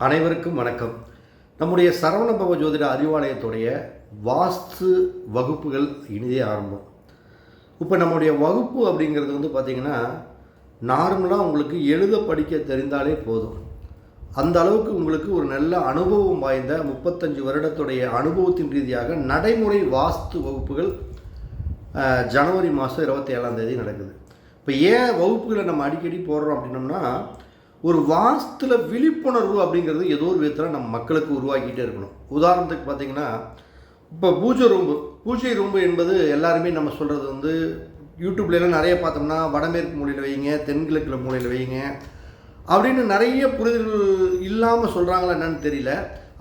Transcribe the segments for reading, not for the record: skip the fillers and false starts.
அனைவருக்கும் வணக்கம். நம்முடைய சரவணபவ ஜோதிட அறிவாலயத்துடைய வாஸ்து வகுப்புகள் இனிதே ஆரம்பம். இப்போ நம்முடைய வகுப்பு அப்படிங்கிறது பார்த்திங்கன்னா, நார்மலாக உங்களுக்கு எழுத படிக்க தெரிந்தாலே போதும். அந்த அளவுக்கு உங்களுக்கு ஒரு நல்ல அனுபவம் வாய்ந்த 35 வருடத்துடைய அனுபவத்தின் ரீதியாக நடைமுறை வாஸ்து வகுப்புகள் ஜனவரி மாதம் 27ஆம் தேதி நடக்குது. இப்போ ஏன் வகுப்புகளை நம்ம அடிக்கடி போடுறோம் அப்படின்னோம்னா, ஒரு வாஸ்துல விழிப்புணர்வு அப்படிங்கிறது ஏதோ ஒரு விதத்தில் நம்ம மக்களுக்கு உருவாக்கிட்டே இருக்கணும். உதாரணத்துக்கு பார்த்திங்கன்னா, இப்போ பூஜை ரூம்பு என்பது எல்லாருமே நம்ம சொல்கிறது யூடியூப்லாம் நிறைய பார்த்தோம்னா வடமேற்கு மூலையில் வைங்க, தென்கிழக்கில் மூலையில் வைங்க அப்படின்னு நிறைய புரிதல் இல்லாமல் சொல்கிறாங்களா என்னன்னு தெரியல.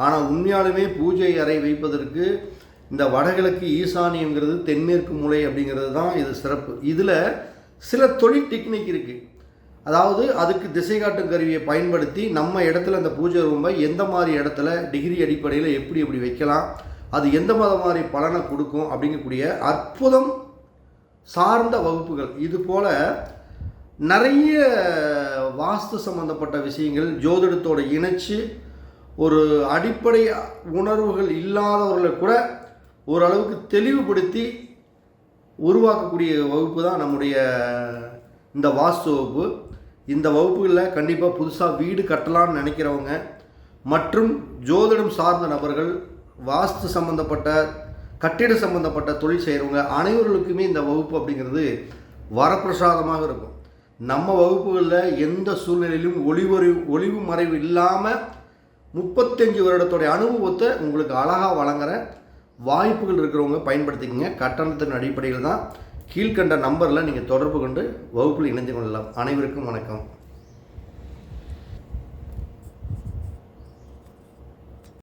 ஆனால் உண்மையாலுமே பூஜை அறை வைப்பதற்கு இந்த வடகிழக்கு ஈசானியங்கிறது தென்மேற்கு மூலை அப்படிங்கிறது தான் இது சிறப்பு. இதில் சில தொழில் டெக்னிக் இருக்குது. அதாவது அதுக்கு திசை காட்டும் கருவியை பயன்படுத்தி நம்ம இடத்துல அந்த பூஜை ரூமை எந்த மாதிரி இடத்துல டிகிரி அடிப்படையில் எப்படி வைக்கலாம், அது எந்த மாதிரி பலனை கொடுக்கும் அப்படிங்கக்கூடிய அற்புதம் சார்ந்த வகுப்புகள். இது போல் நிறைய வாஸ்து சம்பந்தப்பட்ட விஷயங்கள் ஜோதிடத்தோடு இணைச்சு ஒரு அடிப்படை உணர்வுகள் இல்லாதவர்களை கூட ஓரளவுக்கு தெளிவுபடுத்தி உருவாக்கக்கூடிய வகுப்பு தான் நம்முடைய இந்த வாஸ்து வகுப்பு. இந்த வகுப்புகளில் கண்டிப்பாக புதுசாக வீடு கட்டலான்னு நினைக்கிறவங்க மற்றும் ஜோதிடம் சார்ந்த நபர்கள், வாஸ்து சம்பந்தப்பட்ட கட்டிட சம்பந்தப்பட்ட தொழில் செய்கிறவங்க அனைவர்களுக்குமே இந்த வகுப்பு அப்படிங்கிறது வரப்பிரசாதமாக இருக்கும். நம்ம வகுப்புகளில் எந்த சூழ்நிலையிலும் ஒளிவு மறைவு இல்லாமல் 35 வருடத்துடைய அனுபவத்தை உங்களுக்கு அழகாக வழங்குற வாய்ப்புகள் இருக்கிறவங்க பயன்படுத்திக்கங்க. கட்டணத்தின் அடிப்படையில் தான் கீழ்கண்ட நம்பரில் நீங்கள் தொடர்பு கொண்டு வகுப்பில் இணைந்து கொள்ளலாம். அனைவருக்கும் வணக்கம்.